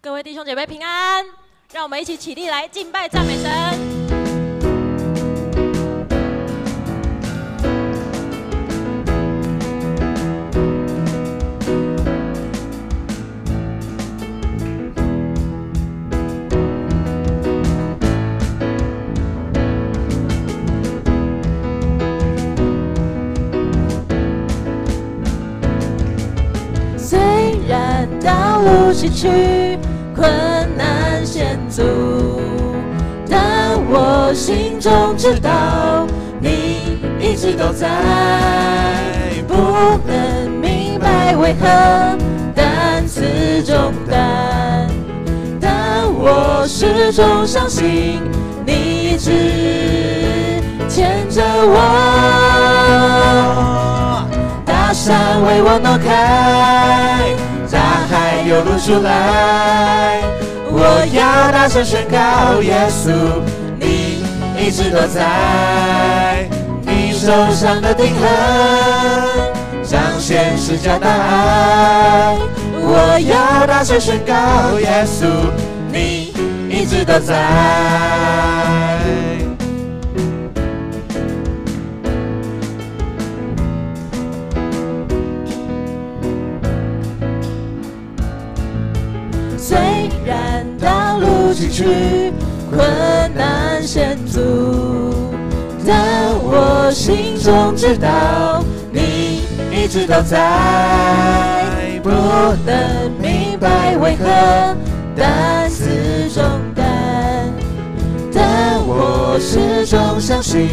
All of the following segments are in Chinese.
各位弟兄姐妹平安，让我们一起起立来敬拜赞美神。虽然道路崎岖，困难险阻，但我心中知道你一直都在。不能明白为何担此重担，但我始终相信你一直牵着我。大山为我挪开，大海又露出来，我要大声宣告，耶稣，你一直都在，你手上的钉痕彰显释迦的爱，我要大声宣告，耶稣，你一直都在。虽然道路崎岖，困难险阻，但我心中知道你一直都在。不能明白为何担此重担，但我始终相信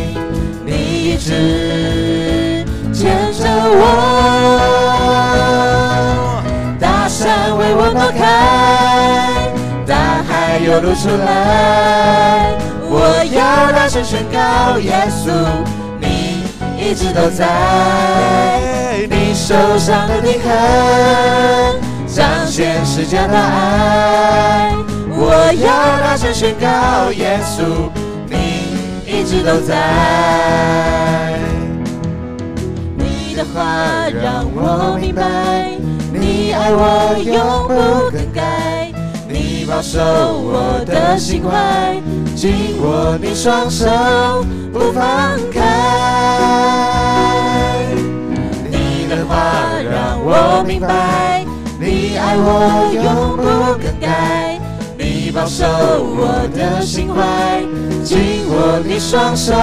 你一直牵着我。大山为我挪开，大海又露出来，我要大声宣告，耶稣，你一直都在，你手上的钉痕彰显释迦的爱，我要大声宣告，耶稣，你一直都在。你的话让我明白，你爱我永不更改，你保守我的心怀，紧握你双手不放开。你的话让我明白，你爱我永不更改，你保守我的心怀，紧握你双手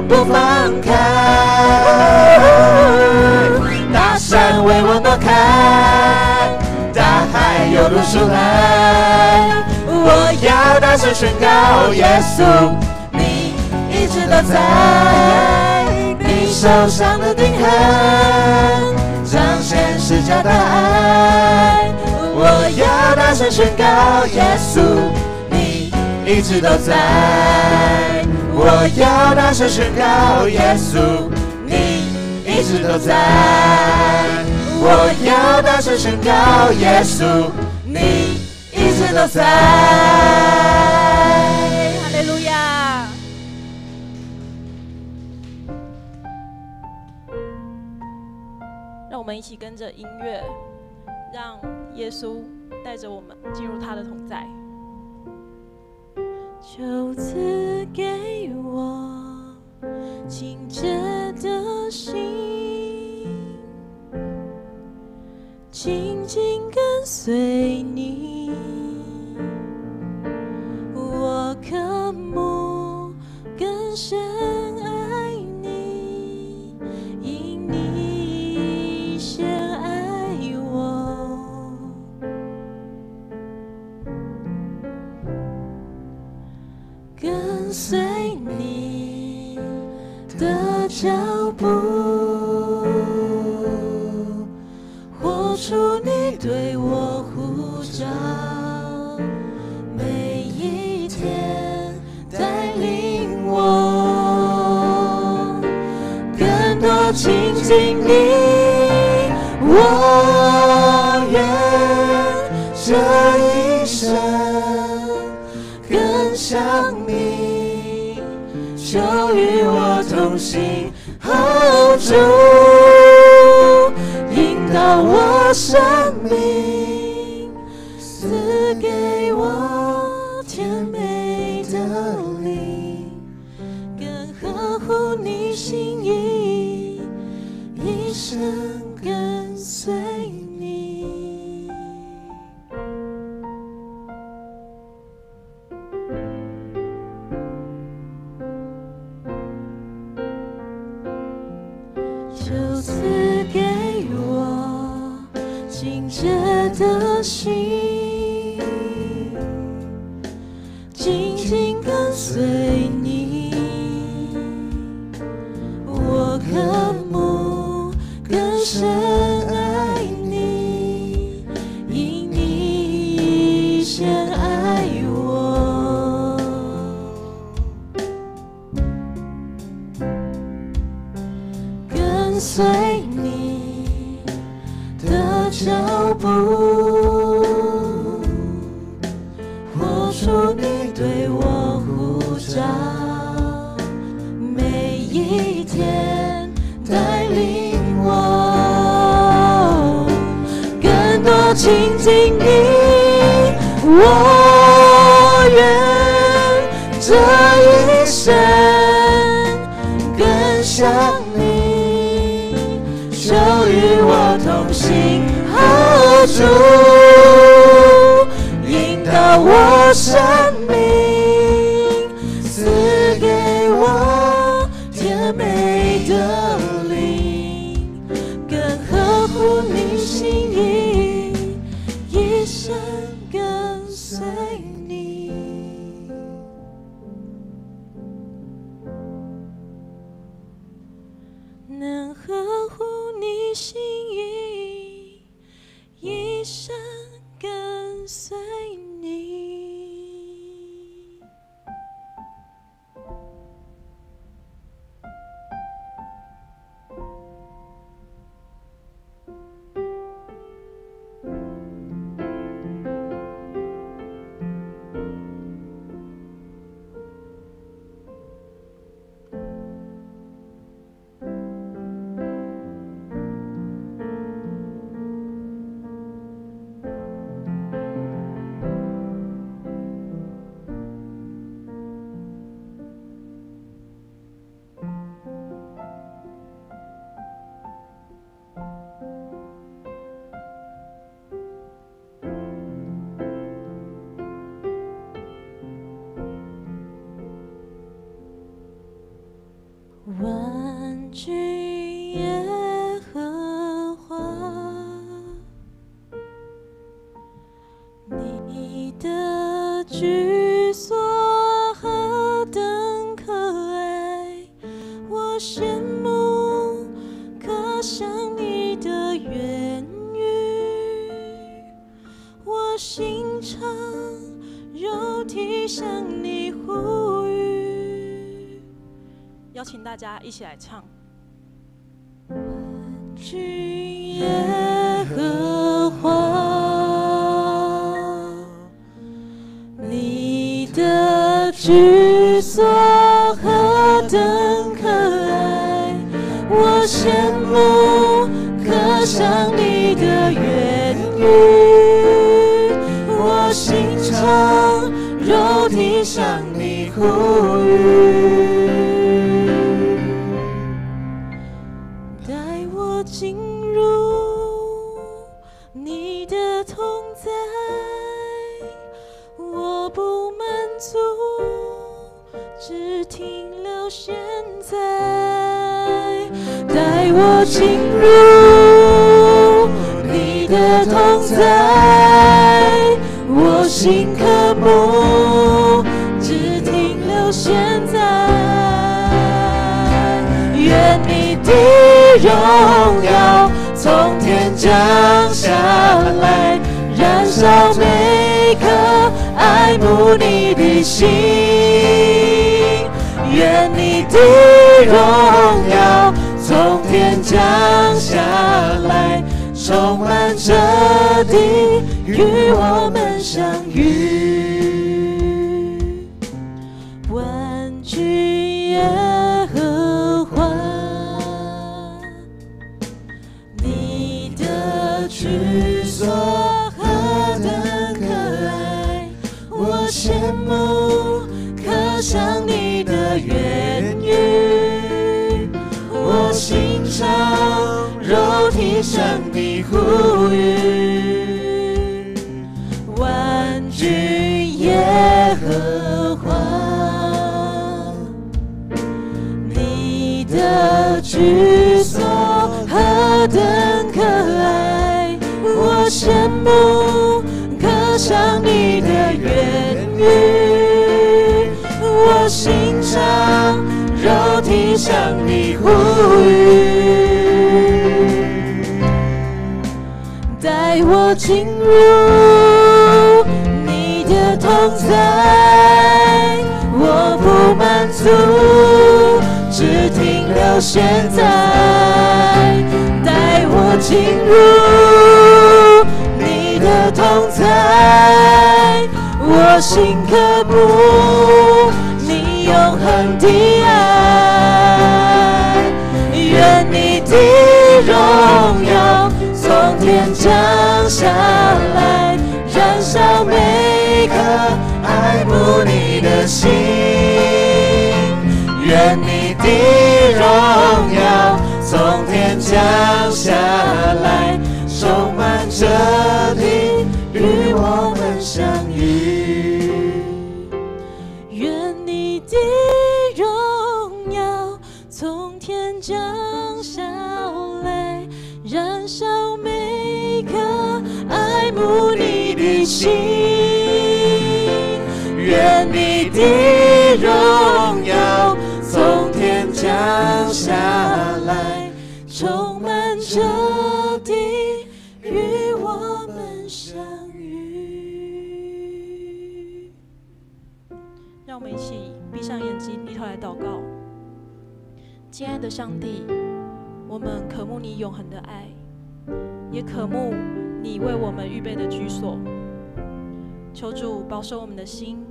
不放开。大山为我挪开，大海又露出来，我要大声宣告，耶稣，你一直都在，你手上的钉痕彰显释迦的爱，我要大声宣告，耶稣，你一直都在，我要大声宣告，耶稣，你一直都在，我要大声宣告，耶稣，你一直都在。哈利路亚！让我们一起跟着音乐，让耶稣带着我们进入他的同在。就赐给我清洁的心，紧紧跟随你，我渴慕更深爱你，因你先爱我。跟随你的脚步，活出你对我呼召，每一天带领我更多亲近你。我愿这一生更像你，就与我同行，哦，主引导我生命，赐给乎你心意，一生跟随你。就赐给我清洁的心，紧紧跟随你。我渴慕更深爱你，因你先爱我。跟随你的脚步，活出你对我呼召，每一天带领我更多亲近你。我愿这一生更像你，就与我同行，主引导我生命，赐给我甜美的灵，更合乎你心意，一生跟随你。能合乎你心意，一生跟随你。万军耶和华，你的居所何等可爱，我羡慕可想你的言语，我心肠肉体向你呼吁。邀请大家一起来唱。万军耶和华，你的居所何等可爱，我羡慕可想你的言语，我心肠肉体向你呼吁。进入你的同在，我不满足，只停留现在。带我进入你的同在，我心渴慕，只停留现在。愿你的荣耀从天降下来，燃烧每颗爱慕你的心。愿你的荣耀从天降下来，充满这地，与我们相遇。万军耶和华，你的居所何等可爱，我羡慕可想你的言语，低声的呼吁，万军耶和华，你的居所何等可爱，我羡慕歌唱你的言语，我欣赏肉体上的呼吁，带我进入你的同在，我不满足，只停留现在，带我进入你的同在，我心渴慕你永恒的爱，愿你的荣耀从天降下来，燃烧每颗爱慕你的心，愿你的荣耀从天降下来，充满这地，与我们相遇。愿你的荣耀从天降下来，燃烧每颗爱慕你的心，愿你的荣耀从天降下来，充满这地，与我们相遇。让我们一起闭上眼睛，低头来祷告。亲爱的上帝，我们渴慕你永恒的爱，也渴慕你为我们预备的居所。求主保守我们的心，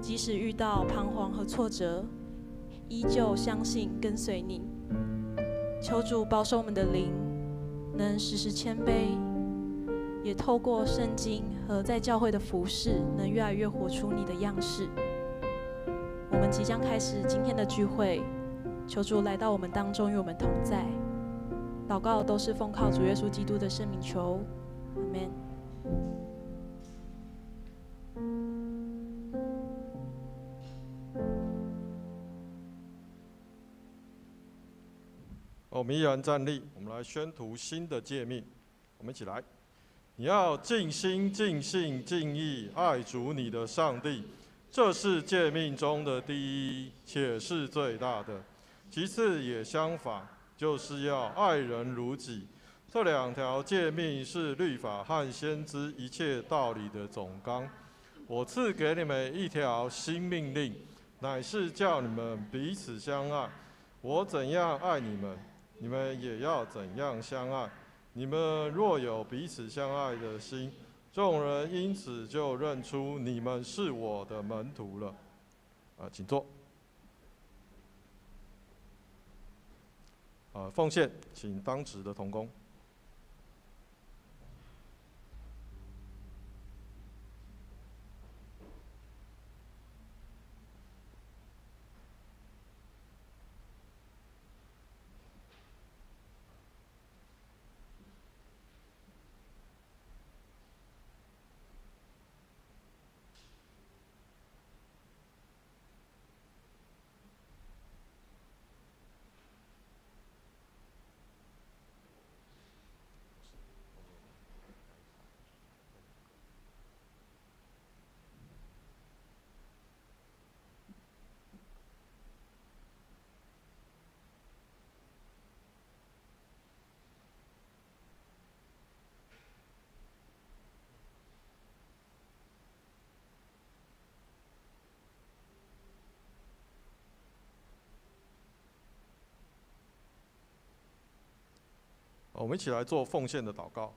即使遇到彷徨和挫折，依旧相信跟随你。求主保守我们的灵，能时时谦卑，也透过圣经和在教会的服事，能越来越活出你的样式。我们即将开始今天的聚会，求主来到我们当中，与我们同在。祷告都是奉靠主耶稣基督的圣名求，阿们。我们依然站立，我们来宣读新的诫命。我们一起来，你要尽心、尽性、尽意爱主你的上帝，这是诫命中的第一，且是最大的。其次也相仿，就是要爱人如己。这两条诫命是律法和先知一切道理的总纲。我赐给你们一条新命令，乃是叫你们彼此相爱。我怎样爱你们，你们也要怎样相爱。你们若有彼此相爱的心，众人因此就认出你们是我的门徒了。请坐。奉献，请当值的同工。我们一起来做奉献的祷告。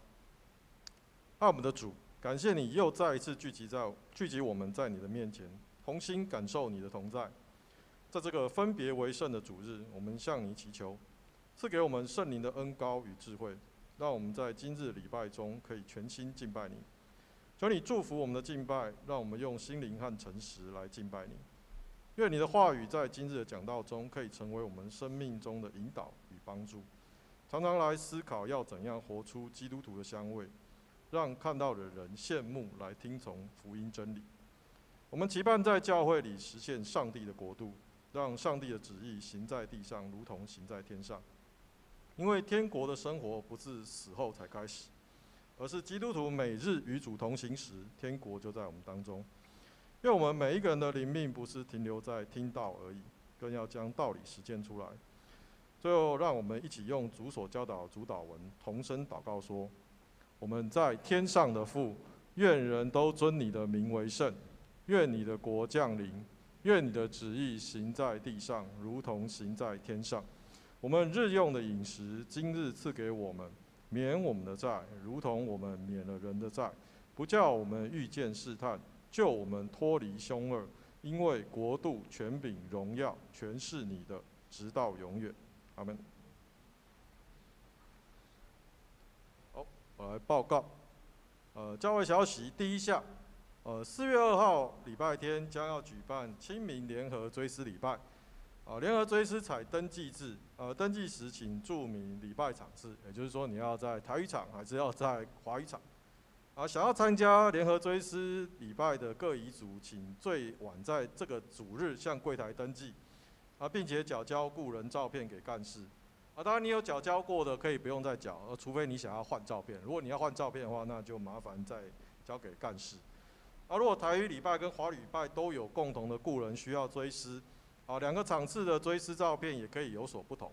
爱我们的主，感谢你又再一次聚集我们在你的面前，同心感受你的同在。在这个分别为圣的主日，我们向你祈求，赐给我们圣灵的恩膏与智慧，让我们在今日礼拜中可以全心敬拜你。求你祝福我们的敬拜，让我们用心灵和诚实来敬拜你。愿你的话语在今日的讲道中可以成为我们生命中的引导与帮助。常常来思考要怎样活出基督徒的香味，让看到的人羡慕来听从福音真理。我们期盼在教会里实现上帝的国度，让上帝的旨意行在地上，如同行在天上。因为天国的生活不是死后才开始，而是基督徒每日与主同行时，天国就在我们当中。因为我们每一个人的灵命不是停留在听道而已，更要将道理实践出来。最后，让我们一起用主所教导的主祷文同声祷告说：我们在天上的父，愿人都尊你的名为圣。愿你的国降临，愿你的旨意行在地上，如同行在天上。我们日用的饮食，今日赐给我们，免我们的债，如同我们免了人的债，不叫我们遇见试探，救我们脱离凶恶。因为国度、权柄、荣耀，全是你的，直到永远。阿们。好，我来报告。教会消息第一项。4月2号礼拜天将要举办清明联合追思礼拜，联合追思采登记制，登记时请注明礼拜场次，也就是说你要在台语场还是要在华语场。想要参加联合追思礼拜的各遗族，请最晚在这个主日向柜台登记，并且缴交故人照片给干事。当然你有缴交过的可以不用再缴，除非你想要换照片。如果你要换照片的话，那就麻烦再交给干事。如果台语礼拜跟华语礼拜都有共同的故人需要追思，两个场次的追思照片也可以有所不同。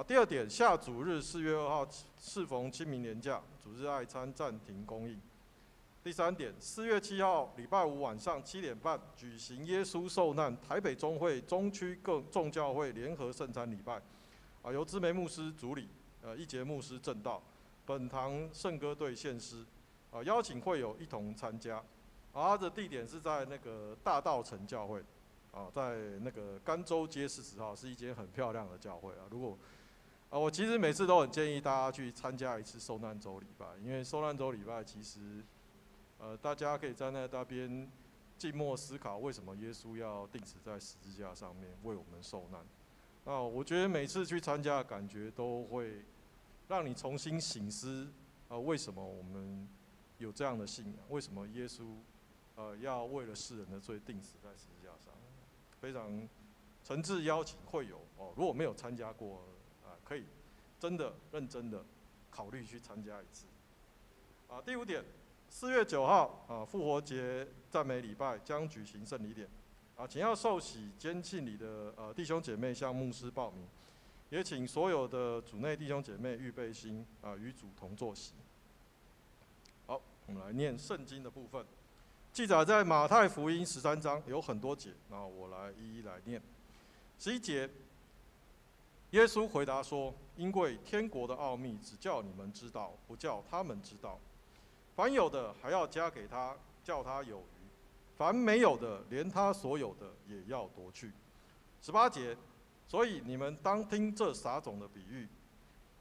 第二点，下主日4月2号适逢清明连假，主日爱餐暂停供应。第三点，4月7号礼拜五晚上7点半举行耶稣受难台北中会中区各众教会联合圣餐礼拜，由知梅牧师主理，一节牧师正道，本堂圣歌队献诗。邀请会友一同参加，它的地点是在那个大道城教会，在那个甘州街40号，是一间很漂亮的教会啊。如果我其实每次都很建议大家去参加一次受难周礼拜，因为受难周礼拜其实，大家可以在那边静默思考，为什么耶稣要钉死在十字架上面为我们受难。我觉得每次去参加的感觉都会让你重新省思，为什么我们有这样的信仰？为什么耶稣要为了世人的罪钉死在十字架上？非常诚挚邀请会友如果没有参加过可以真的认真的考虑去参加一次。第5点，4月9号复活节赞美礼拜将举行圣礼典，请要受洗坚信礼的弟兄姐妹向牧师报名，也请所有的主内弟兄姐妹预备心与主同坐席。好，我们来念圣经的部分，记载在马太福音13章，有很多节，那我来一一来念。11节，耶稣回答说：“因为天国的奥秘只叫你们知道，不叫他们知道。凡有的还要加给他，叫他有余；凡没有的，连他所有的也要夺去。”18节，所以你们当听这撒种的比喻。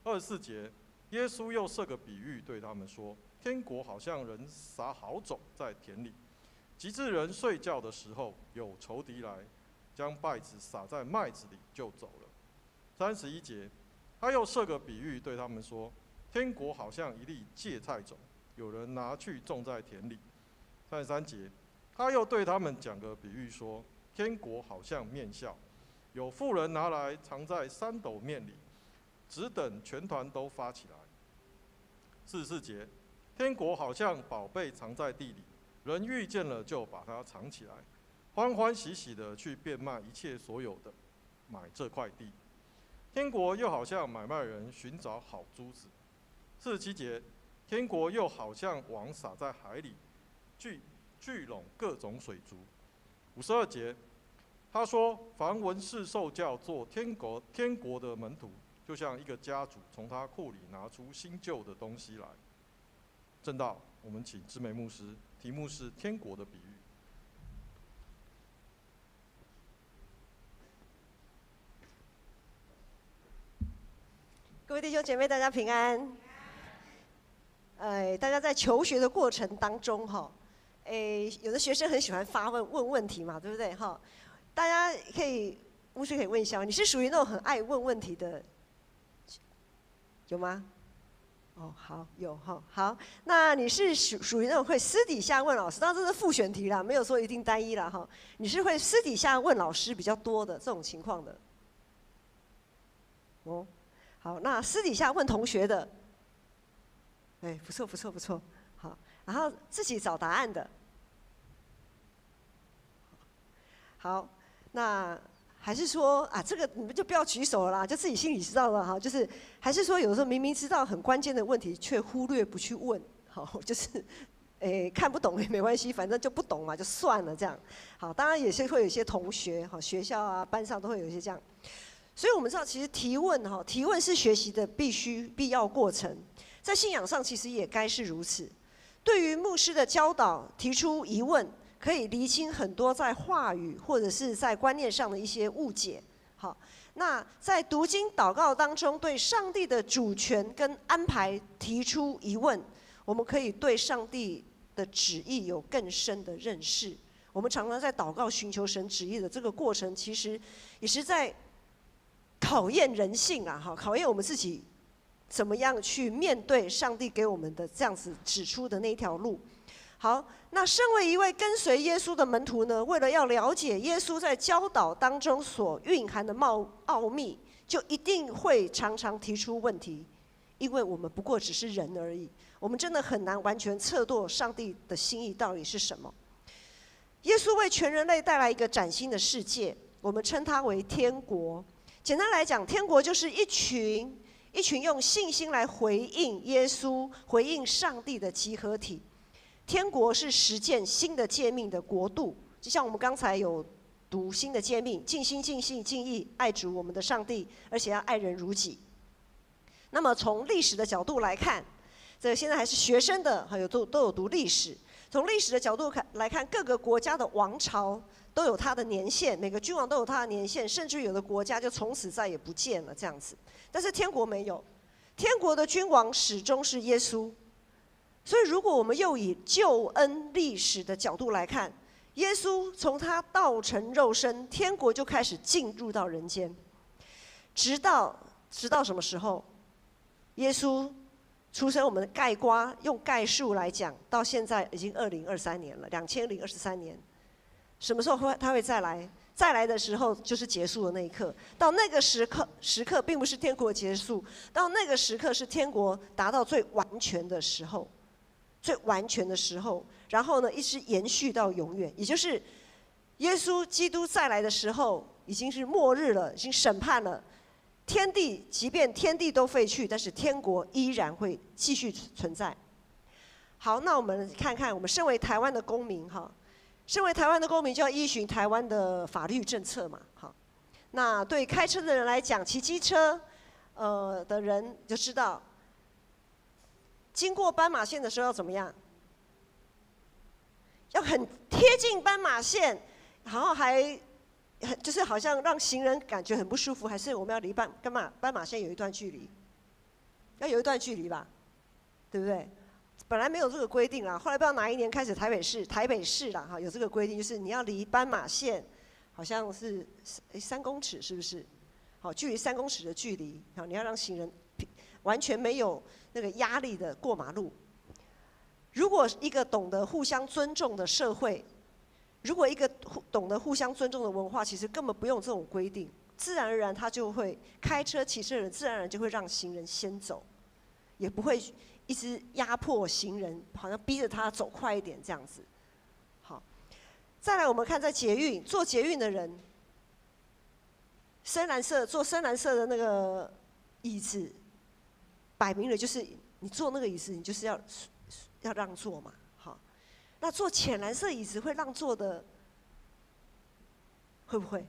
24节，耶稣又设个比喻对他们说：天国好像人撒好种在田里，及至人睡觉的时候，有仇敌来，将稗子撒在麦子里，就走了。31节，他又设个比喻对他们说：天国好像一粒芥菜种，有人拿去种在田里。33节，他又对他们讲个比喻说：天国好像面酵，有妇人拿来藏在3斗面里，只等全团都发起来。44节，天国好像宝贝藏在地里，人遇见了就把它藏起来，欢欢喜喜的去变卖一切所有的，买这块地。天国又好像买卖人寻找好珠子。47节，天国又好像网撒在海里，聚拢各种水族。52节，他说：凡文士受教做天国的门徒，就像一个家主从他库里拿出新旧的东西来。正道，我们请知梅牧师，题目是天国的比喻。各位弟兄姐妹，大家平安。大家在求学的过程当中，有的学生很喜欢问问题嘛，对不对？大家可以，牧师可以问一下，你是属于那种很爱问问题的有吗？哦，好，有哈，好。那你是属于那种会私底下问老师，当然这是复选题啦，没有说一定单一啦哈。你是会私底下问老师比较多的这种情况的。哦，好，那私底下问同学的，哎，不错不错不错，好。然后自己找答案的，好，那。还是说啊，这个你们就不要举手了啦，就自己心里知道了哈。就是还是说，有的时候明明知道很关键的问题，却忽略不去问，好，就是，看不懂也没关系，反正就不懂嘛，就算了这样。好，当然也是会有一些同学，好，学校啊、班上都会有一些这样。所以我们知道，其实提问哈，提问是学习的必要过程，在信仰上其实也该是如此。对于牧师的教导提出疑问，可以厘清很多在话语或者是在观念上的一些误解。好，那在读经祷告当中，对上帝的主权跟安排提出疑问，我们可以对上帝的旨意有更深的认识。我们常常在祷告寻求神旨意的这个过程，其实也是在考验人性啊，哈，考验我们自己怎么样去面对上帝给我们的这样子指出的那一条路。好，那身为一位跟随耶稣的门徒呢，为了要了解耶稣在教导当中所蕴含的奥秘，就一定会常常提出问题，因为我们不过只是人而已，我们真的很难完全测度上帝的心意到底是什么。耶稣为全人类带来一个崭新的世界，我们称它为天国。简单来讲，天国就是一群用信心来回应耶稣、回应上帝的集合体。天国是实践新的诫命的国度，就像我们刚才有读新的诫命：尽心、尽性、尽意爱主我们的上帝，而且要爱人如己。那么从历史的角度来看，这现在还是学生的，还有都有读历史。从历史的角度来看，各个国家的王朝都有它的年限，每个君王都有它的年限，甚至有的国家就从此再也不见了这样子。但是天国没有，天国的君王始终是耶稣。所以，如果我们又以救恩历史的角度来看，耶稣从他道成肉身，天国就开始进入到人间，直到什么时候？耶稣出生，我们概括用概数来讲，到现在已经2023年了，2023年。什么时候他会再来？再来的时候就是结束的那一刻。到那个时刻并不是天国结束，到那个时刻是天国达到最完全的时候。最完全的时候，然后呢，一直延续到永远，也就是耶稣基督再来的时候，已经是末日了，已经审判了天地，即便天地都废去，但是天国依然会继续存在。好，那我们看看，我们身为台湾的公民，哈，身为台湾的公民就要依循台湾的法律政策嘛，好，那对开车的人来讲，骑机车的人就知道。经过斑马线的时候要怎么样？要很贴近斑马线，然后还就是好像让行人感觉很不舒服，还是我们要离斑马线有一段距离？要有一段距离吧，对不对？本来没有这个规定啦，后来不知道哪一年开始台北市啦哈有这个规定，就是你要离斑马线好像是3公尺，是不是？好，距离3公尺的距离，好，你要让行人完全没有那个压力的过马路。如果一个懂得互相尊重的社会，如果一个懂得互相尊重的文化，其实根本不用这种规定，自然而然他就会开车骑车人自然而然就会让行人先走，也不会一直压迫行人，好像逼着他走快一点这样子。好，再来我们看在坐捷运的人，坐深蓝色的那个椅子。摆明了就是你坐那个椅子，你就是要让座嘛，好。那坐浅蓝色椅子会让座的，会不会？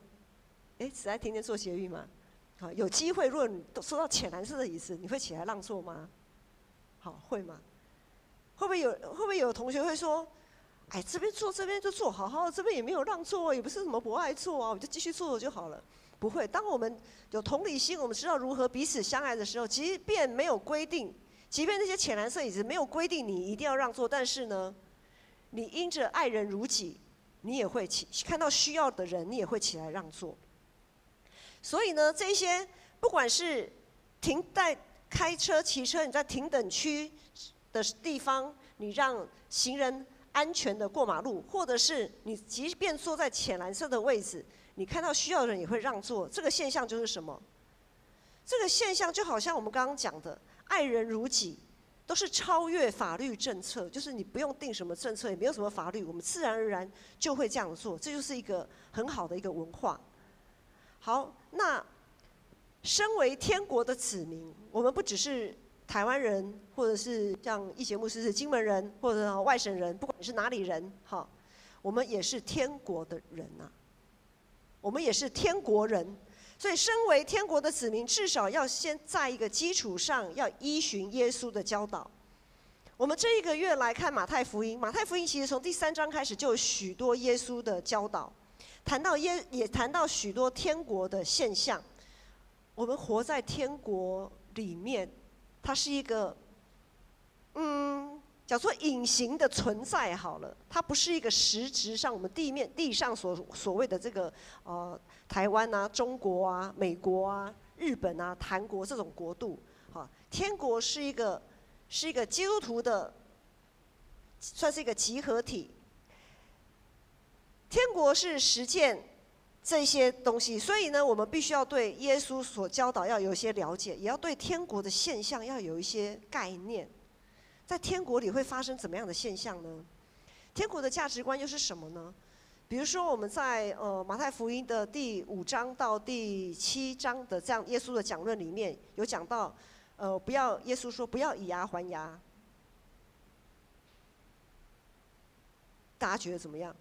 只爱天天坐捷运吗？好，有机会，如果你坐到浅蓝色的椅子，你会起来让座吗？好，会吗？会不会有同学会说，这边就坐好好的，这边也没有让座，也不是什么不爱坐啊，我就继续坐就好了。不会，当我们有同理心，我们知道如何彼此相爱的时候，即便没有规定，即便那些浅蓝色椅子没有规定你一定要让座，但是呢，你因着爱人如己，你也会看到需要的人，你也会起来让座。所以呢，这些不管是停在开车、骑车，你在停等区的地方，你让行人安全的过马路，或者是你即便坐在浅蓝色的位置，你看到需要的人也会让座。这个现象就是什么？这个现象就好像我们刚刚讲的，爱人如己，都是超越法律政策，就是你不用定什么政策，也没有什么法律，我们自然而然就会这样做，这就是一个很好的一个文化。好，那身为天国的子民，我们不只是台湾人，或者是像一节牧师是金门人，或者外省人，不管你是哪里人，好，我们也是天国的人啊，我们也是天国人。所以，身为天国的子民，至少要先在一个基础上，要依循耶稣的教导。我们这一个月来看马太福音，马太福音其实从第3章开始就有许多耶稣的教导，也谈到许多天国的现象。我们活在天国里面，它是一个，叫做隐形的存在好了，它不是一个实质上我们地上所谓的这个台湾啊、中国啊、美国啊、日本啊、韩国这种国度。好，天国是一个基督徒的，算是一个集合体。天国是实践这些东西，所以呢，我们必须要对耶稣所教导要有一些了解，也要对天国的现象要有一些概念。在天国里会发生怎么样的现象呢？天国的价值观又是什么呢？比如说我们在马太福音的第5章到第7章的这样耶稣的讲论里面有讲到，耶稣说不要以牙还牙，大家觉得怎么样？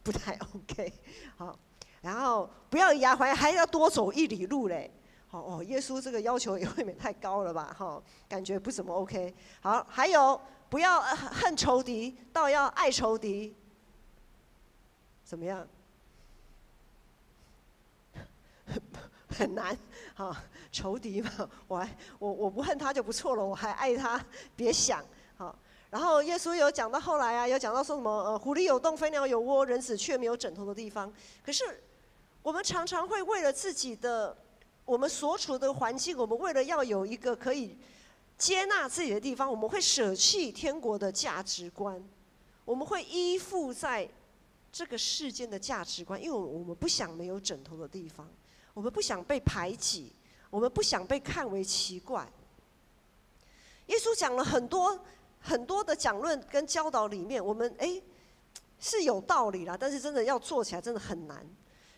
不太 OK， 好，然后不要以牙还牙，还要多走1里路嘞。好耶稣这个要求也未免太高了吧？感觉不怎么 OK。好，还有不要恨仇敌，倒要爱仇敌，怎么样？很难。好，仇敌嘛，我不恨他就不错了，我还爱他，别想。好，然后耶稣有讲到后来啊，有讲到说什么狐狸有洞，飞鸟有窝，人子却没有枕头的地方。可是我们常常会为了自己的我们所处的环境，我们为了要有一个可以接纳自己的地方，我们会舍弃天国的价值观，我们会依附在这个世间的价值观，因为我们不想没有枕头的地方，我们不想被排挤，我们不想被看为奇怪。耶稣讲了很多的讲论跟教导里面，我们是有道理啦，但是真的要做起来真的很难。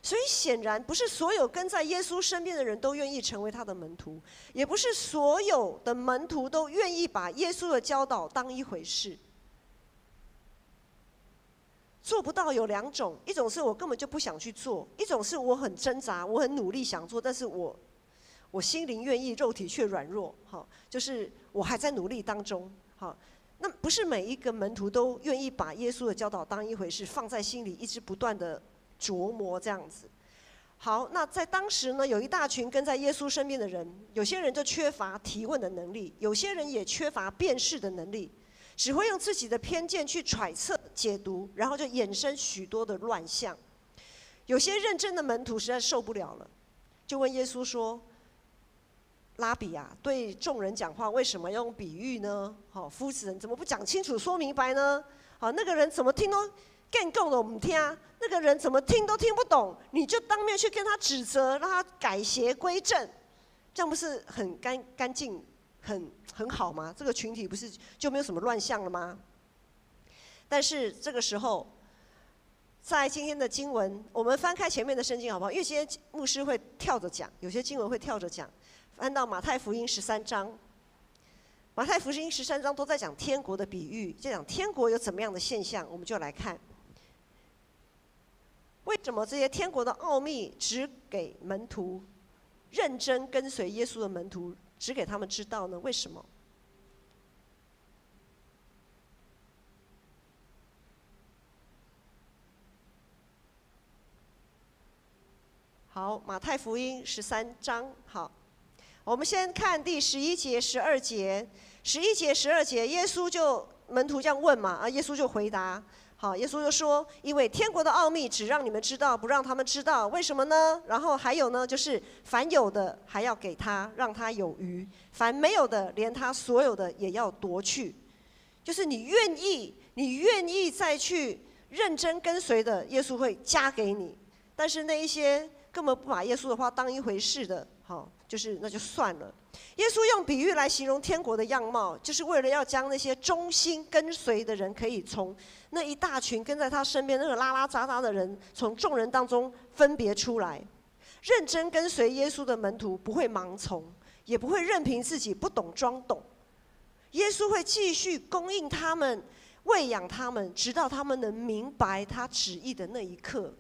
所以显然不是所有跟在耶稣身边的人都愿意成为他的门徒，也不是所有的门徒都愿意把耶稣的教导当一回事。做不到有2种，一种是我根本就不想去做，一种是我很挣扎，我很努力想做，但是我心灵愿意，肉体却软弱。就是我还在努力当中。那不是每一个门徒都愿意把耶稣的教导当一回事，放在心里一直不断的琢磨这样子。好，那在当时呢，有一大群跟在耶稣身边的人，有些人就缺乏提问的能力，有些人也缺乏辨识的能力，只会用自己的偏见去揣测解读，然后就衍生许多的乱象。有些认真的门徒实在受不了了，就问耶稣说：拉比啊，对众人讲话为什么要用比喻呢？夫子，你怎么不讲清楚说明白呢？那个人怎么听都更够的我们听，那个人怎么听都听不懂，你就当面去跟他指责，让他改邪归正，这样不是很干净很好吗？这个群体不是就没有什么乱象了吗？但是这个时候，在今天的经文，我们翻开前面的圣经好不好？因为今天牧师会跳着讲，有些经文会跳着讲。翻到马太福音13章，马太福音13章都在讲天国的比喻，在讲天国有怎么样的现象，我们就来看。为什么这些天国的奥秘只给门徒认真跟随耶稣的门徒，只给他们知道呢？为什么？好，马太福音13章，好。我们先看第11节、12节。11节、12节，耶稣就门徒这样问嘛，耶稣就回答。好，耶稣就说：“因为天国的奥秘只让你们知道，不让他们知道。为什么呢？然后还有呢，就是凡有的还要给他，让他有余；凡没有的，连他所有的也要夺去。就是你愿意再去认真跟随的，耶稣会加给你。但是那一些根本不把耶稣的话当一回事的，好，那就算了。耶稣用比喻来形容天国的样貌，就是为了要将那些忠心跟随的人，可以从那一大群跟在他身边那个拉拉杂杂的人，从众人当中分别出来。认真跟随耶稣的门徒不会盲从，也不会任凭自己不懂装懂。耶稣会继续供应他们，喂养他们，直到他们能明白他旨意的那一刻。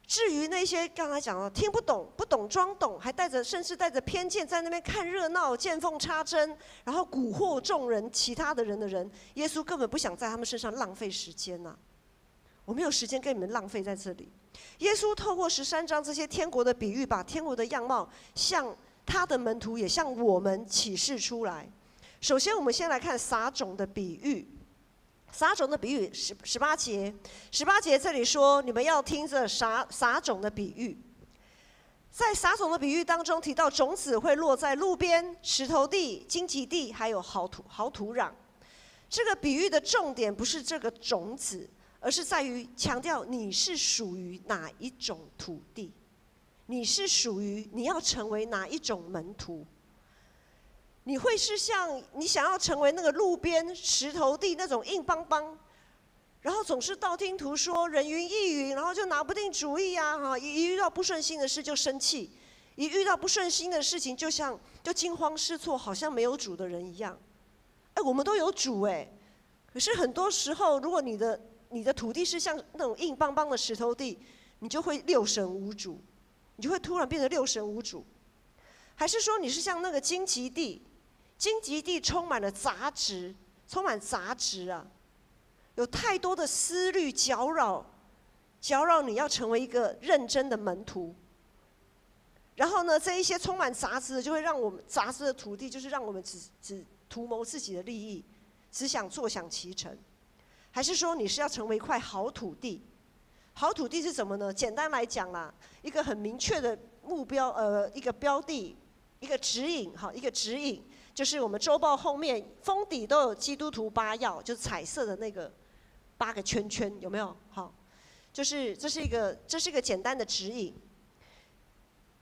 至于那些刚才讲的听不懂、不懂装懂，还甚至带着偏见在那边看热闹、见缝插针，然后蛊惑众人、其他的人，耶稣根本不想在他们身上浪费时间呐。我没有时间跟你们浪费在这里。耶稣透过13章这些天国的比喻，把天国的样貌向他的门徒，也向我们启示出来。首先，我们先来看撒种的比喻。撒种的比喻18节这里说，你们要听着撒种的比喻。在撒种的比喻当中提到，种子会落在路边、石头地、荆棘地，还有好土壤。这个比喻的重点不是这个种子，而是在于强调你是属于哪一种土地，你要成为哪一种门徒。你会是像你想要成为那个路边石头地那种硬邦邦，然后总是道听途说、人云亦云，然后就拿不定主意啊！一遇到不顺心的事就生气，一遇到不顺心的事情就惊慌失措，好像没有主的人一样。我们都有主可是很多时候，如果你的土地是像那种硬邦邦的石头地，你就会六神无主，你就会突然变得六神无主。还是说你是像那个荆棘地？荆棘地充满了杂质，啊，有太多的思虑搅扰你要成为一个认真的门徒。然后呢，这一些充满杂质的，就会让我们杂质的土地，就是让我们只图谋自己的利益，只想坐享其成。还是说你是要成为一块好土地？好土地是什么呢？简单来讲啦，一个很明确的目标，一个标的，一个指引，就是我们周报后面封底都有基督徒8要，就是彩色的那个8个圈圈，有没有？好，就是这是一个简单的指引。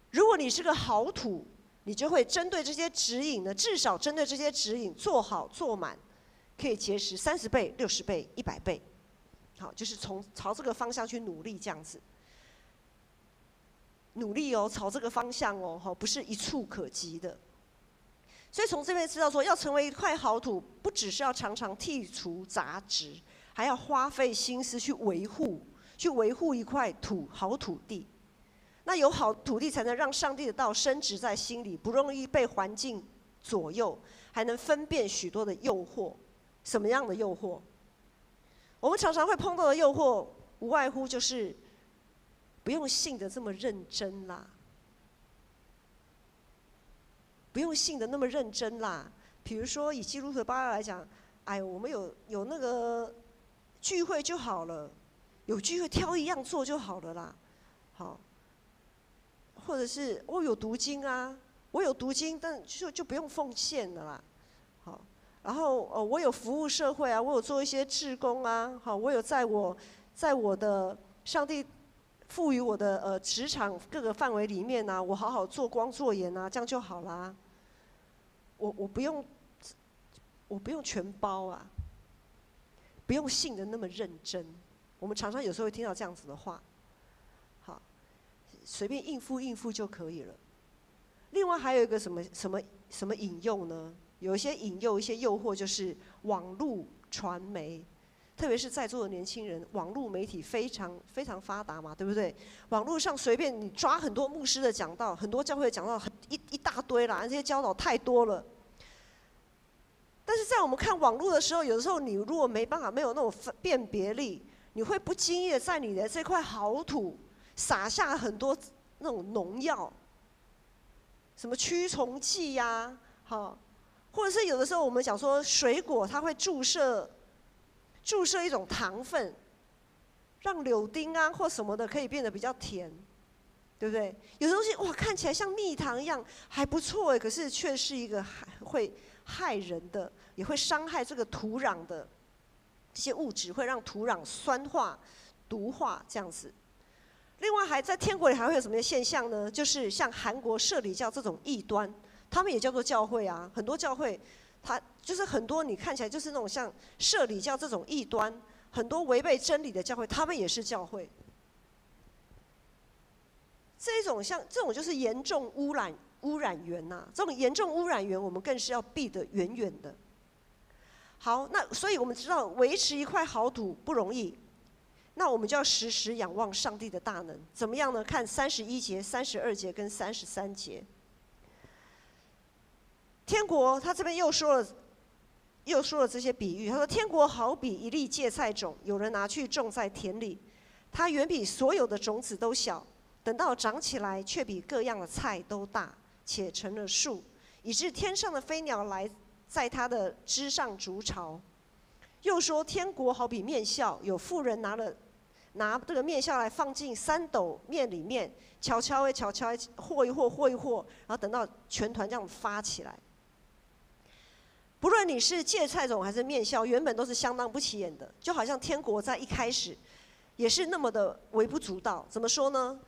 如果你是个好土，你就会针对这些指引呢，至少针对这些指引做好做满，可以结实30倍、60倍、100倍。好，就是朝这个方向去努力，这样子。努力朝这个方向不是一触可及的。所以从这边知道说，要成为一块好土，不只是要常常剔除杂质，还要花费心思去维护一块好土地。那有好土地，才能让上帝的道深植在心里，不容易被环境左右，还能分辨许多的诱惑。什么样的诱惑？我们常常会碰到的诱惑，无外乎就是不用信得这么认真啦。不用信得那么认真啦。比如说以基督徒8要来讲，我们有那个聚会就好了，有聚会挑一样做就好了啦。好，或者是我有读经啊，但就不用奉献了啦。好，然后我有服务社会啊，我有做一些志工啊，好，我有在我的上帝赋予我的职场各个范围里面啊，我好好做光做盐啊，这样就好啦。我不用全包啊，不用信得那么认真。我们常常有时候会听到这样子的话，好，随便应付就可以了。另外还有一个什么引诱呢？有一些引诱、一些诱惑，就是网络传媒，特别是在座的年轻人，网络媒体非常非常发达嘛，对不对？网络上随便你抓很多牧师的讲道，很多教会的讲道，一大堆啦，这些教导太多了。但是在我们看网络的时候，有的时候你如果没有那种辨别力，你会不经意的在你的这块好土撒下很多那种农药，什么驱虫剂呀，好，或者是有的时候我们讲说水果它会注射注射一种糖分，让柳丁啊或什么的可以变得比较甜，对不对？有东西哇看起来像蜜糖一样还不错哎，可是却是一个会害人的，也会伤害这个土壤的这些物质，会让土壤酸化、毒化这样子。另外还在天国里还会有什么现象呢？就是像韩国社里教这种异端，他们也叫做教会啊。很多教会，它就是很多你看起来就是那种像社里教这种异端，很多违背真理的教会，他们也是教会。这种就是严重污染源呐、这种严重污染源，我们更是要避得远远的。好，那所以我们知道维持一块好土不容易。那我们就要时时仰望上帝的大能，怎么样呢？看31节、32节跟33节。天国，他这边又说了这些比喻。他说，天国好比一粒芥菜种，有人拿去种在田里，它远比所有的种子都小，等到长起来，却比各样的菜都大，且成了树，以致天上的飞鸟来在它的枝上筑巢。又说，天国好比面酵，有妇人拿这个面酵来放进3斗面里面，悄悄和一和，然后等到全团这样发起来。不论你是芥菜种还是面酵，原本都是相当不起眼的，就好像天国在一开始也是那么的微不足道。怎么说呢？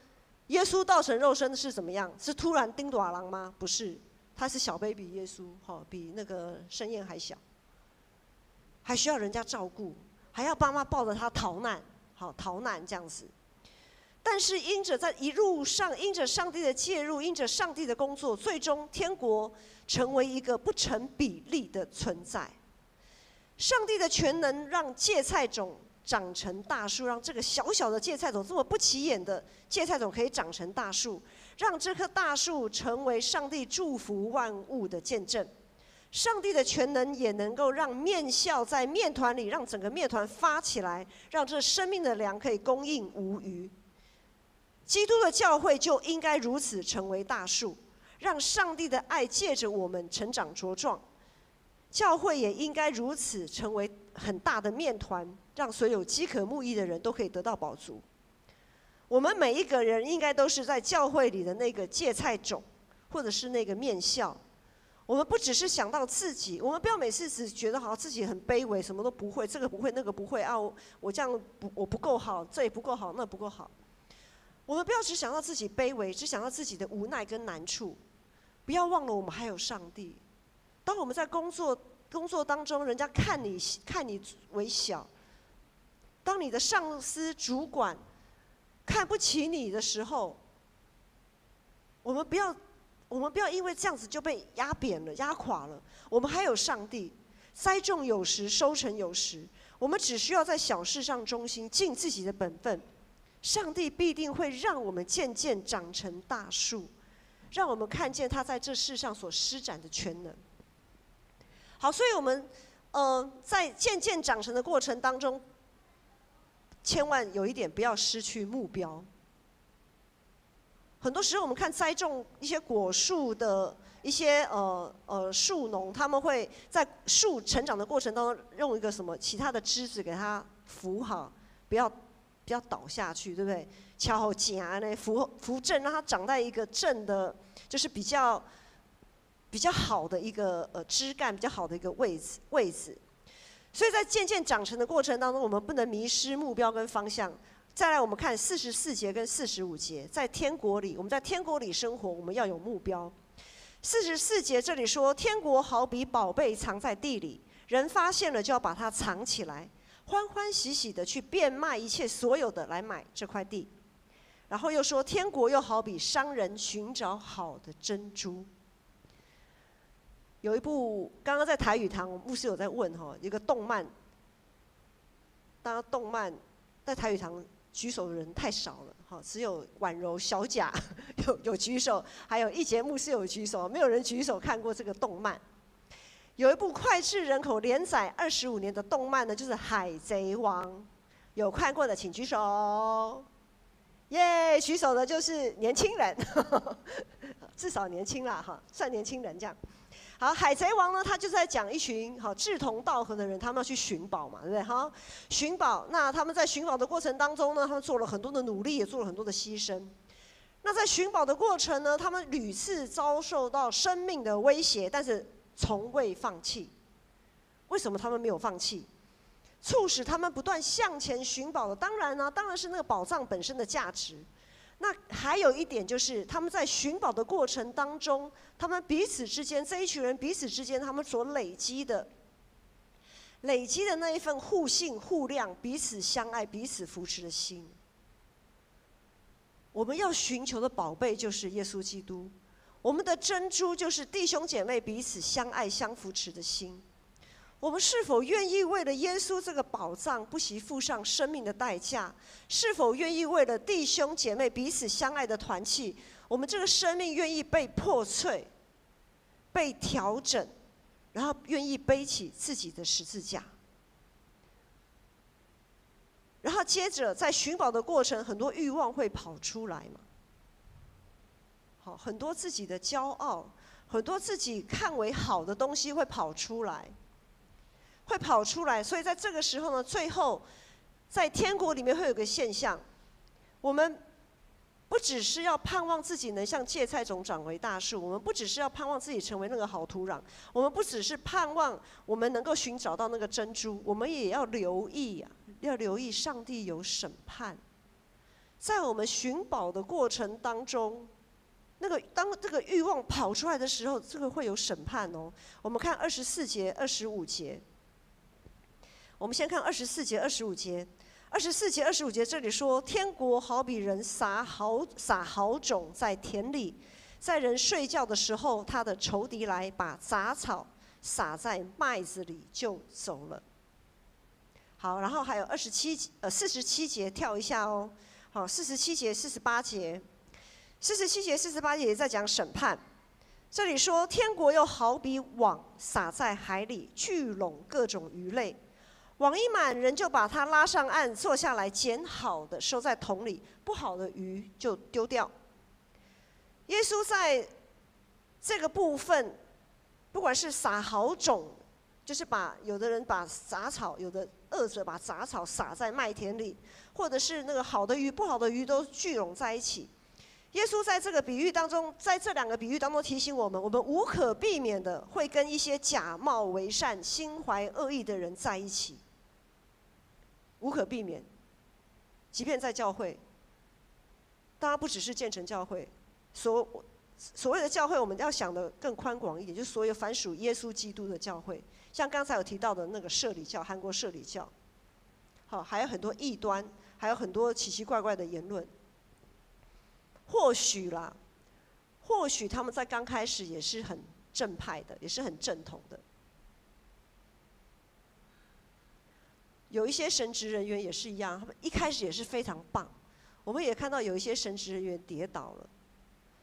耶稣道成肉身是怎么样？是突然叮短郎吗？不是，他是小 baby 耶稣，比那个盛宴还小，还需要人家照顾，还要爸妈抱着他逃难这样子。但是因着在一路上，因着上帝的介入，因着上帝的工作，最终天国成为一个不成比例的存在。上帝的全能让芥菜种长成大树，让这个小小的芥菜种，这么不起眼的芥菜种可以长成大树，让这棵大树成为上帝祝福万物的见证。上帝的全能也能够让面酵在面团里，让整个面团发起来，让这生命的粮可以供应无余。基督的教会就应该如此成为大树，让上帝的爱借着我们成长茁壮。教会也应该如此成为很大的面团，让所有饥渴慕义的人都可以得到饱足。我们每一个人应该都是在教会里的那个芥菜种，或者是那个面酵。我们不只是想到自己，我们不要每次只觉得好像自己很卑微，什么都不会，这个不会那个不会啊，我这样我不够好，这也不够好，那不够好。我们不要只想到自己卑微，只想到自己的无奈跟难处，不要忘了我们还有上帝。当我们在工作当中，人家看你为小，当你的上司主管看不起你的时候，我们不要因为这样子就被压扁了、压垮了。我们还有上帝，栽种有时，收成有时。我们只需要在小事上忠心，尽自己的本分，上帝必定会让我们渐渐长成大树，让我们看见他在这世上所施展的全能。好，所以我们在渐渐长成的过程当中，千万有一点不要失去目标。很多时候，我们看栽种一些果树的一些树农，他们会在树成长的过程当中用一个什么其他的枝子给它扶好，不要倒下去，对不对？敲好夹呢，扶正，让它长在一个正的，就是比较好的一个枝干，比较好的一个位置。所以在渐渐长成的过程当中，我们不能迷失目标跟方向。再来，我们看44节跟45节，在天国里，我们在天国里生活，我们要有目标。44节这里说，天国好比宝贝藏在地里，人发现了就要把它藏起来，欢欢喜喜的去变卖一切所有的来买这块地。然后又说，天国又好比商人寻找好的珍珠。有一部刚刚在台语堂，我们牧师有在问一个动漫，当然动漫在台语堂举手的人太少了，只有婉柔、小贾有举手，还有一节牧师有举手，没有人举手看过这个动漫。有一部脍炙人口、连载25年的动漫呢，就是《海贼王》，有看过的请举手。耶，举手的就是年轻人，至少年轻啦，算年轻人这样。好，海贼王呢，他就在讲一群志同道合的人，他们要去寻宝嘛，对不对？好，寻宝，那他们在寻宝的过程当中呢，他们做了很多的努力，也做了很多的牺牲。那在寻宝的过程呢，他们屡次遭受到生命的威胁，但是从未放弃。为什么他们没有放弃？促使他们不断向前寻宝的，当然是那个宝藏本身的价值。那还有一点就是，他们在寻宝的过程当中，他们彼此之间，这一群人彼此之间，他们所累积的那一份互信互谅、彼此相爱、彼此扶持的心。我们要寻求的宝贝就是耶稣基督，我们的珍珠就是弟兄姐妹彼此相爱相扶持的心。我们是否愿意为了耶稣这个宝藏不惜付上生命的代价？是否愿意为了弟兄姐妹彼此相爱的团契，我们这个生命愿意被破碎、被调整，然后愿意背起自己的十字架？然后接着在寻宝的过程，很多欲望会跑出来嘛。好，很多自己的骄傲，很多自己看为好的东西会跑出来。所以在这个时候呢，最后在天国里面会有个现象，我们不只是要盼望自己能像芥菜种长为大树，我们不只是要盼望自己成为那个好土壤，我们不只是盼望我们能够寻找到那个珍珠，我们也要留意上帝有审判。在我们寻宝的过程当中，当这个欲望跑出来的时候，这个会有审判哦。我们看24节、25节。我们先看24节、25节。24节、25节这里说，天国好比人撒好种在田里，在人睡觉的时候，他的仇敌来把杂草撒在麦子里就走了。好，然后还有47节跳一下哦。好，47节、48节，47节、48节也在讲审判。这里说，天国又好比网撒在海里，聚拢各种鱼类。网一满，人就把它拉上岸，坐下来捡好的收在桶里，不好的鱼就丢掉。耶稣在这个部分，不管是撒好种，就是有的人把杂草，有的恶者把杂草撒在麦田里，或者是那个好的鱼、不好的鱼都聚拢在一起。耶稣在这个比喻当中，在这两个比喻当中提醒我们，我们无可避免的会跟一些假冒为善、心怀恶意的人在一起。无可避免，即便在教会，当然不只是建成教会，所谓的教会，我们要想的更宽广一点，就是所有凡属耶稣基督的教会，像刚才有提到的那个社里教，韩国社里教，好，还有很多异端，还有很多奇奇怪怪的言论。或许他们在刚开始也是很正派的，也是很正统的。有一些神职人员也是一样，他们一开始也是非常棒。我们也看到有一些神职人员跌倒了，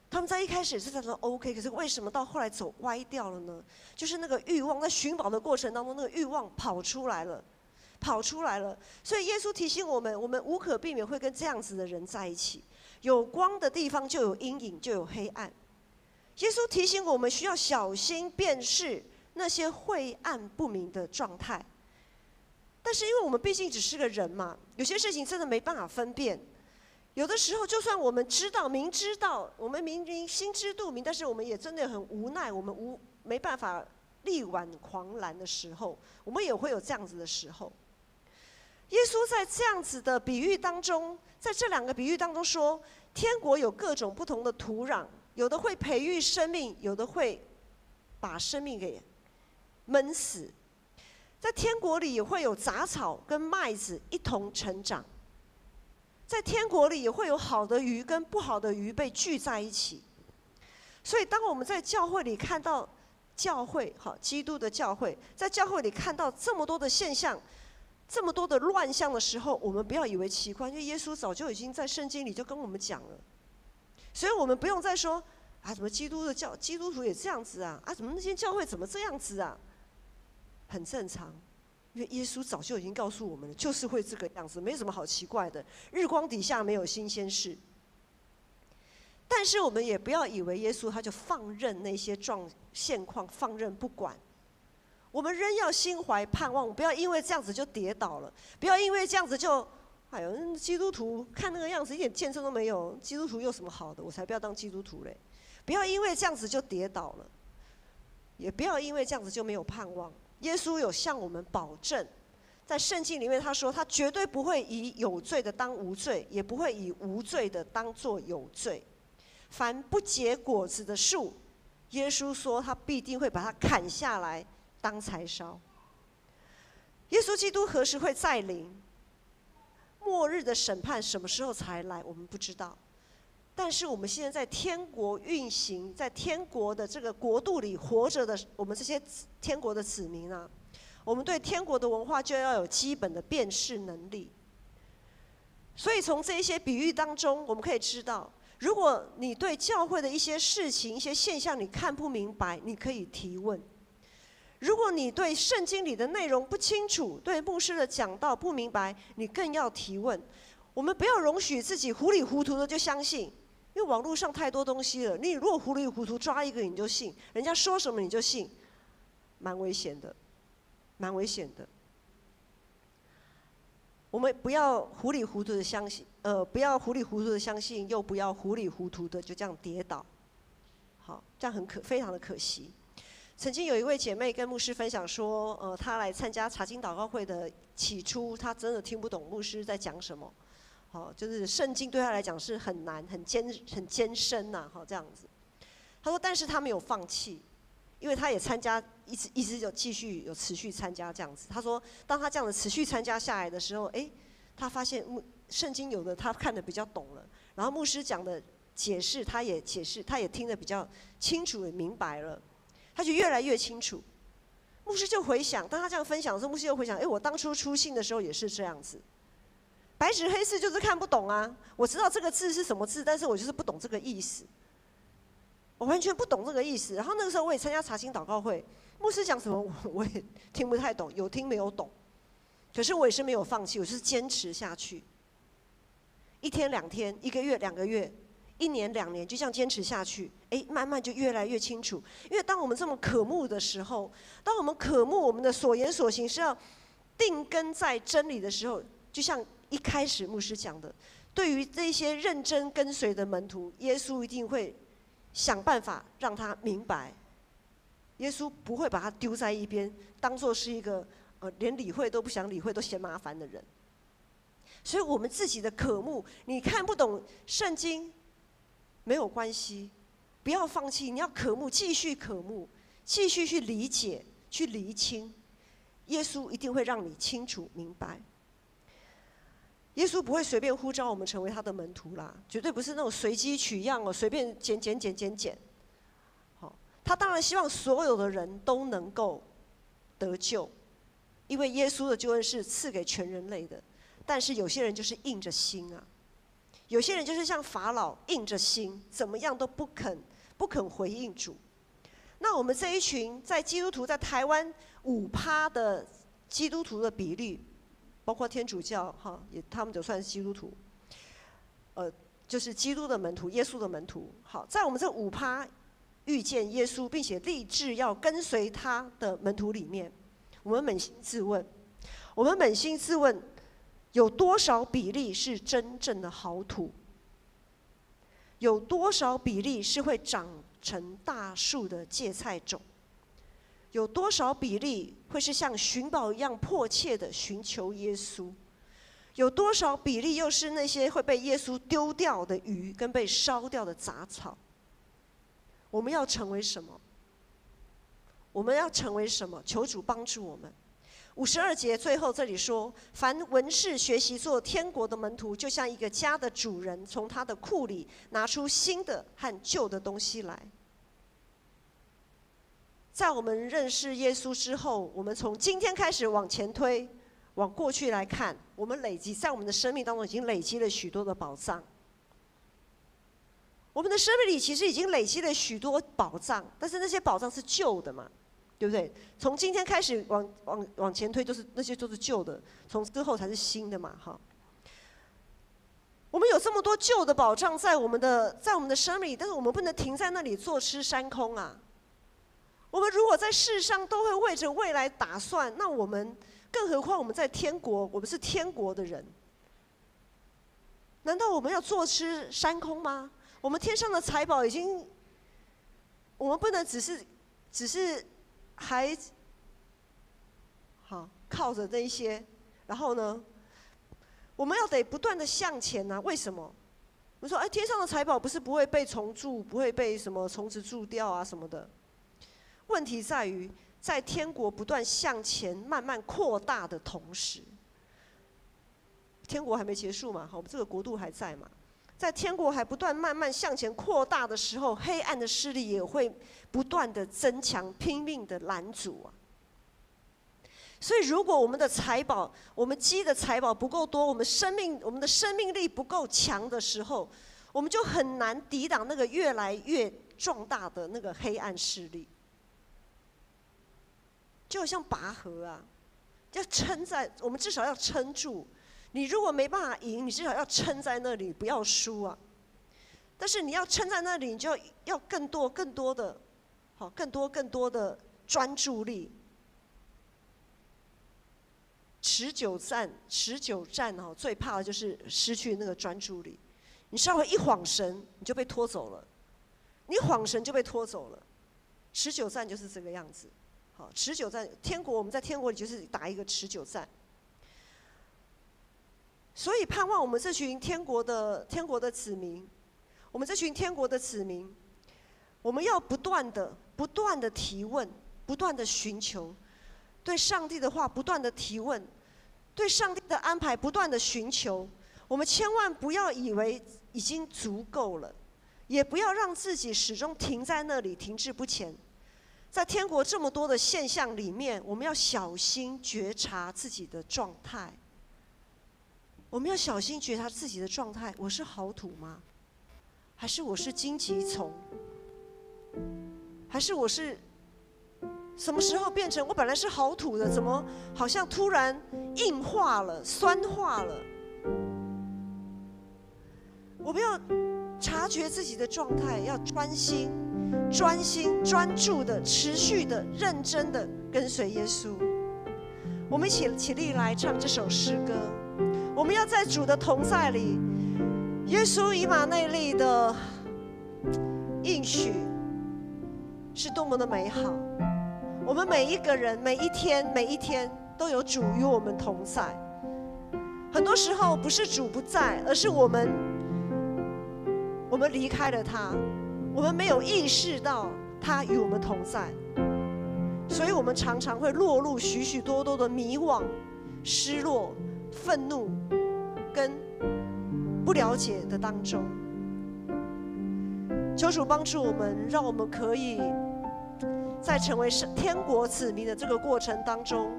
他们在一开始也是非常 OK， 可是为什么到后来走歪掉了呢？就是那个欲望在寻宝的过程当中，那个欲望跑出来了。所以耶稣提醒我们，我们无可避免会跟这样子的人在一起。有光的地方就有阴影，就有黑暗。耶稣提醒我们需要小心辨识那些晦暗不明的状态。但是因为我们毕竟只是个人嘛，有些事情真的没办法分辨。有的时候，就算我们明知道，我们明明心知肚明，但是我们也真的很无奈，我们没办法力挽狂澜的时候，我们也会有这样子的时候。耶稣在这样子的比喻当中，在这两个比喻当中说，天国有各种不同的土壤，有的会培育生命，有的会把生命给闷死。在天国里也会有杂草跟麦子一同成长，在天国里也会有好的鱼跟不好的鱼被聚在一起。所以当我们在教会里看到基督的教会，在教会里看到这么多的现象，这么多的乱象的时候，我们不要以为奇怪，因为耶稣早就已经在圣经里就跟我们讲了。所以我们不用再说怎么基督徒也这样子啊，怎么那些教会怎么这样子啊？很正常，因为耶稣早就已经告诉我们了，就是会这个样子，没什么好奇怪的。日光底下没有新鲜事。但是我们也不要以为耶稣他就放任那些现况，放任不管。我们仍要心怀盼望，不要因为这样子就跌倒了，不要因为这样子就，哎呦，基督徒看那个样子一点见证都没有，基督徒有什么好的？我才不要当基督徒嘞！不要因为这样子就跌倒了，也不要因为这样子就没有盼望。耶稣有向我们保证，在圣经里面他说，他绝对不会以有罪的当无罪，也不会以无罪的当作有罪。凡不结果子的树，耶稣说他必定会把它砍下来当柴烧。耶稣基督何时会再临？末日的审判什么时候才来？我们不知道。但是我们现在在天国运行，在天国的这个国度里活着的我们这些天国的子民啊，我们对天国的文化就要有基本的辨识能力。所以从这一些比喻当中，我们可以知道，如果你对教会的一些事情、一些现象你看不明白，你可以提问；如果你对圣经里的内容不清楚，对牧师的讲道不明白，你更要提问。我们不要容许自己糊里糊涂的就相信，因为网络上太多东西了。你如果糊里糊涂抓一个你就信，人家说什么你就信，蛮危险的，蛮危险的。我们不要糊里糊涂的相信，不要糊里糊涂的相信，又不要糊里糊涂的就这样跌倒。好，这样非常的可惜。曾经有一位姐妹跟牧师分享说，她来参加查经祷告会的起初，她真的听不懂牧师在讲什么。好，就是圣经对她来讲是很难、很艰深呐。好，这样子。她说，但是她没有放弃，因为她也参加，一直有继续有持续参加这样子。她说，当她这样子持续参加下来的时候，她发现圣经有的她看得比较懂了，然后牧师讲的解释，她也听得比较清楚，也明白了。他就越来越清楚。牧师就回想，当他这样分享的时候，牧师又回想，我当初初信的时候也是这样子，白纸黑字就是看不懂啊。我知道这个字是什么字，但是我就是不懂这个意思，我完全不懂这个意思。然后那个时候我也参加查经祷告会，牧师讲什么我也听不太懂，有听没有懂，可是我也是没有放弃，我就是坚持下去。1天2天，1个月2个月，1年2年，就这样坚持下去，慢慢就越来越清楚。因为当我们这么渴慕的时候，当我们渴慕我们的所言所行是要定根在真理的时候，就像一开始牧师讲的，对于这些认真跟随的门徒，耶稣一定会想办法让他明白。耶稣不会把他丢在一边，当作是一个连理会都不想理会、都嫌麻烦的人。所以我们自己的渴慕，你看不懂圣经没有关系，不要放弃，你要渴慕，继续渴慕，继续去理解，去厘清。耶稣一定会让你清楚明白。耶稣不会随便呼召我们成为他的门徒啦，绝对不是那种随机取样随便捡。好，他当然希望所有的人都能够得救，因为耶稣的救恩是赐给全人类的。但是有些人就是硬着心啊。有些人就是像法老硬着心，怎么样都不肯回应主。那我们这一群在基督徒在台湾5%的基督徒的比例，包括天主教也他们就算是基督徒，就是基督的门徒，耶稣的门徒。好，在我们这5%遇见耶稣，并且立志要跟随他的门徒里面，我们扪心自问，有多少比例是真正的好土？有多少比例是会长成大树的芥菜种？有多少比例会是像寻宝一样迫切的寻求耶稣？有多少比例又是那些会被耶稣丢掉的鱼跟被烧掉的杂草？我们要成为什么？我们要成为什么？求主帮助我们。52节最后这里说，凡文士学习做天国的门徒，就像一个家的主人，从他的库里拿出新的和旧的东西来。在我们认识耶稣之后，我们从今天开始往前推，往过去来看，我们在我们的生命当中已经累积了许多的宝藏。我们的生命里其实已经累积了许多宝藏，但是那些宝藏是旧的嘛，对不对？从今天开始往前推，那些都是旧的，从之后才是新的嘛，哈。我们有这么多旧的宝藏在我们的生命里，但是我们不能停在那里坐吃山空啊！我们如果在世上都会为着未来打算，那我们更何况我们在天国，我们是天国的人，难道我们要坐吃山空吗？我们天上的财宝已经，我们不能只是还好靠着那一些，然后呢？我们要得不断的向前啊！为什么？我说，天上的财宝不是不会被虫蛀，不会被什么虫子蛀掉啊什么的。问题在于，在天国不断向前、慢慢扩大的同时，天国还没结束嘛，我们这个国度还在嘛。在天国还不断慢慢向前扩大的时候，黑暗的势力也会不断的增强，拼命的拦阻啊。所以，如果我们的财宝，我们积的财宝不够多，我们的生命力不够强的时候，我们就很难抵挡那个越来越壮大的那个黑暗势力。就好像拔河啊，要撑在，我们至少要撑住。你如果没办法赢，你至少要撑在那里，不要输啊。但是你要撑在那里，你就要更多的，更多的专注力。持久战最怕的就是失去那个专注力。你稍微一晃神，你就被拖走了。你晃神就被拖走了。持久战就是这个样子。好，持久战，我们在天国里就是打一个持久战。所以盼望我们这群天国的子民，我们要不断的提问，不断的寻求。对上帝的话不断的提问，对上帝的安排不断的寻求。我们千万不要以为已经足够了，也不要让自己始终停在那里，停滞不前。在天国这么多的现象里面，我们要小心觉察自己的状态。我们要小心觉察自己的状态，我是好土吗？还是我是荆棘丛？还是我是什么时候变成我本来是好土的，怎么好像突然硬化了、酸化了？我们要察觉自己的状态，要专心、专注的、持续的、认真的跟随耶稣。我们一起立来唱这首诗歌。我们要在主的同在里，耶稣以马内利的应许是多么的美好。我们每一个人每一天都有主与我们同在。很多时候不是主不在，而是我们离开了他，我们没有意识到他与我们同在，所以我们常常会落入许许多多的迷惘、失落、愤怒跟不了解的当中。求主帮助我们，让我们可以在成为天国子民的这个过程当中，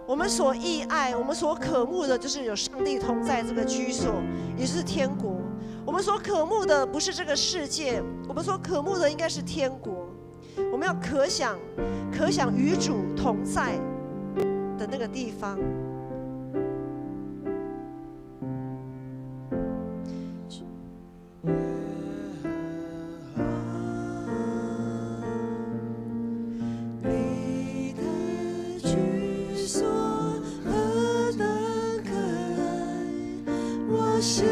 我们所意爱、我们所渴慕的，就是有上帝同在这个居所，也就是天国。我们所渴慕的不是这个世界，我们所渴慕的应该是天国。我们要可想与主同在的那个地方。羡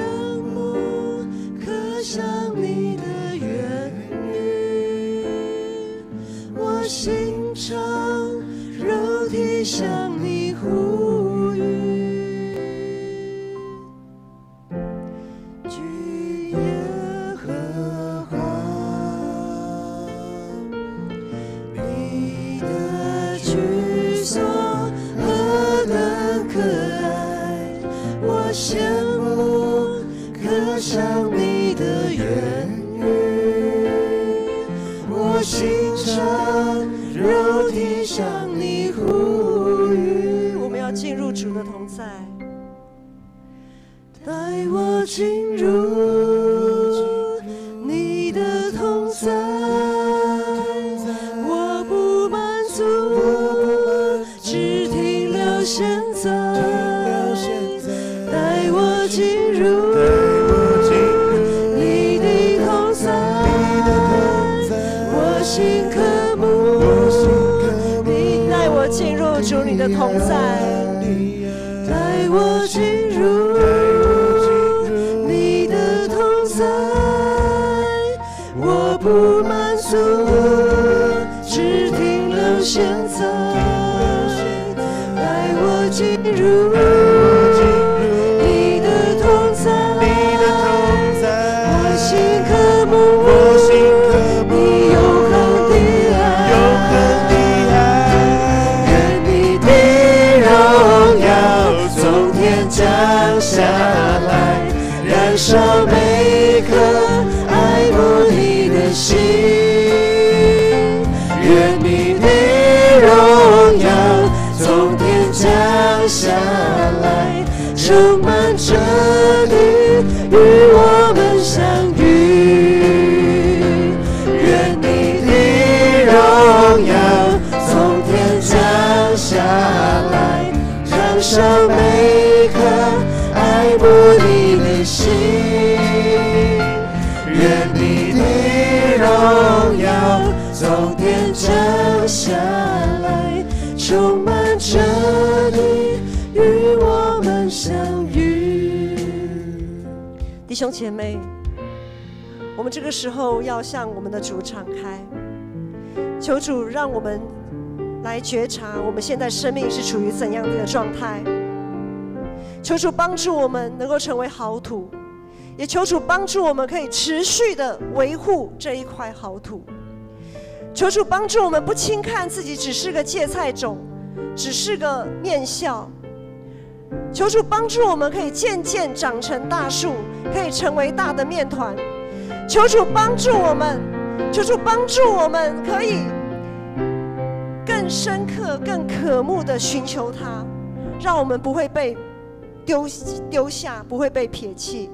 慕可想你的言语，我心肠肉体向你呼吁，居耶和华，你的居所何等可爱，我羡慕可想你的言语，我心肠肉体向你呼吁。我们要进入主的同在，带我进入你的同在，我不满足，只停留现在，带我进入心渴慕，你带我进入主你的同在，带我进入你的同在，我不满足，只停留现在，带我进入你的同在，我心渴慕，你永恒的爱，愿你的荣耀从天降下来，燃烧每颗爱慕你的心，愿你的荣耀从天降下来，充满着你与我们相遇，愿你的荣耀从天降下来，燃烧每颗爱慕你的心，愿你的荣耀从天降下来，充满着你与我们相遇。弟兄姐妹，我们这个时候要向我们的主敞开，求主让我们来觉察我们现在生命是处于怎样的状态，求主帮助我们能够成为好土，也求主帮助我们可以持续的维护这一块好土，求主帮助我们不轻看自己只是个芥菜种，只是个面酵，求主帮助我们可以渐渐长成大树，可以成为大的面团，求主帮助我们，求主帮助我们可以更深刻更渴慕的寻求他，让我们不会被丢下，不会被撇弃。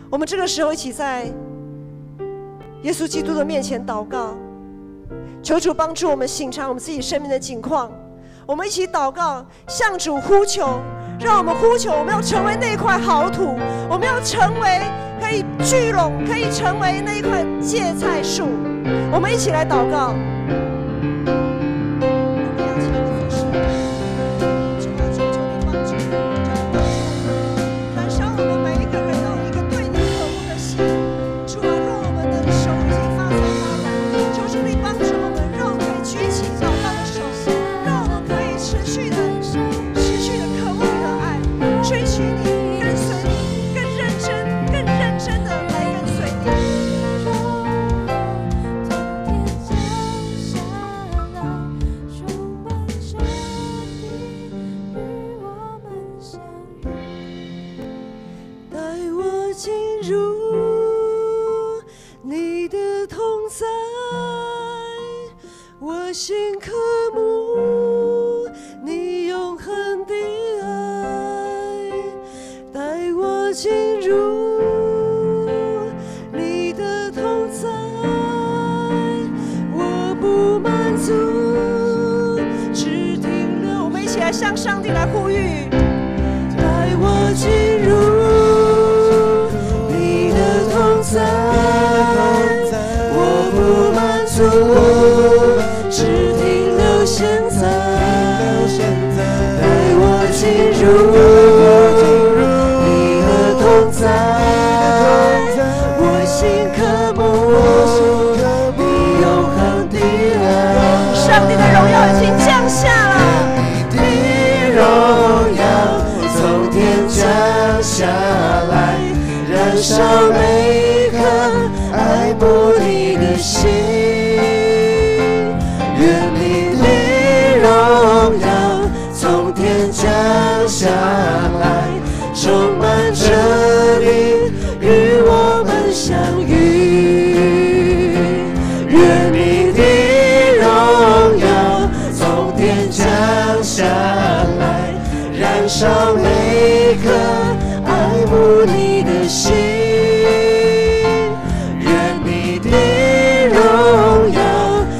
我们这个时候一起在耶稣基督的面前祷告，求主帮助我们省察我们自己生命的境况，我们一起祷告，向主呼求，让我们呼求，我们要成为那块好土，我们要成为可以聚拢，可以成为那一块芥菜树。我们一起来祷告。向上帝来呼吁，带我进入你的同在，我不满足，只停留现在，带我进入你的同在，我心渴慕你永恒的爱，上帝的荣耀已经降下了，荣耀从天降下来，燃烧每颗爱慕你的心，愿你的荣耀从天降下来，充满着你与我们相遇，愿你的荣耀从天降下来，燃烧每颗爱慕你的心，愿你的荣耀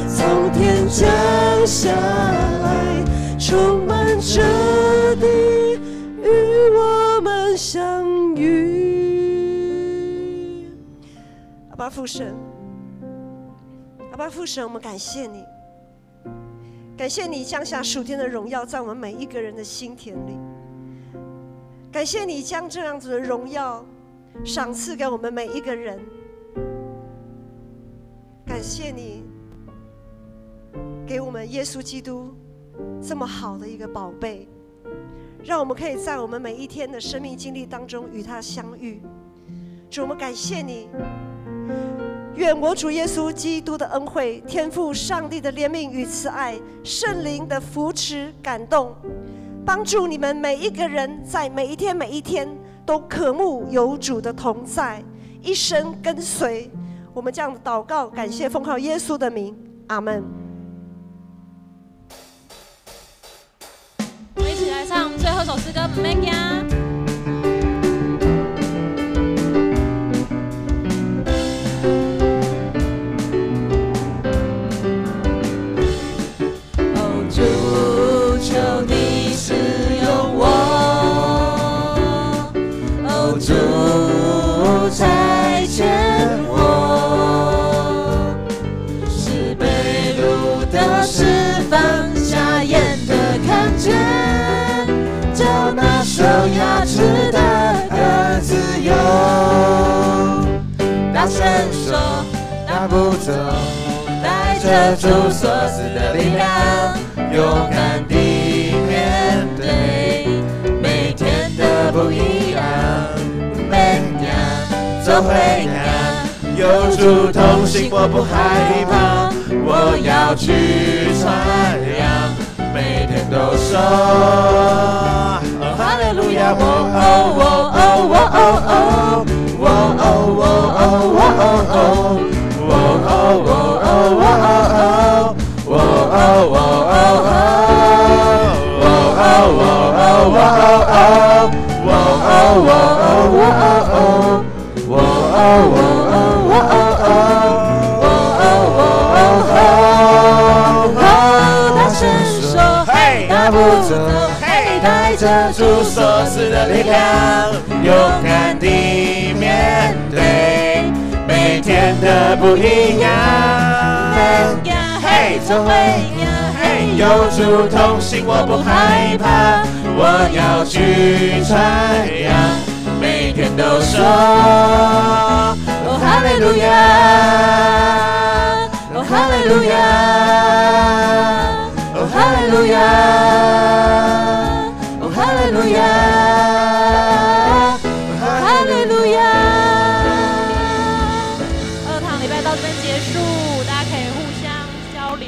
从天降下来，充满着你与我们相遇。阿爸父神，阿爸父神，我们感谢你，感谢你降下属天的荣耀在我们每一个人的心田里，感谢你将这样子的荣耀赏赐给我们每一个人，感谢你给我们耶稣基督这么好的一个宝贝，让我们可以在我们每一天的生命经历当中与他相遇。主，我们感谢你，愿我主耶稣基督的恩惠、天父上帝的怜悯与慈爱、圣灵的扶持感动，帮助你们每一个人在每一天每一天都渴慕有主的同在，一生跟随。我们这样的祷告感谢，奉靠耶稣的名，阿们。我们一起来唱最后一首诗歌《不免惊》。差遣我，是被掳的释放，瞎眼的看见，叫那受压制的得自由。大声说，大步走，带着主所赐的力量，勇敢地面对每天的不一样。走回家，有主同行，我不害怕，我要去传扬，每天都说哈利路亚，我哦我哦我哦哦，我哦我哦我哦哦，我哦我哦我哦哦，我哦我哦哦，我哦我哦我哦哦，我哦我哦我哦哦。我哦我哦我哦哦，我哦我哦哦，大声说，嘿，大步走，嘿，带着主所赐的力量，勇敢地面对每天的不一样。嘿，走回呀，嘿，有主同行，我不害怕，我要去传扬。每天都说，哦哈利路亚，哦哈利路亚，哦哈利路亚，哦哈利路亚，哦哈利路亚。2堂礼拜到这边结束，大家可以互相交流。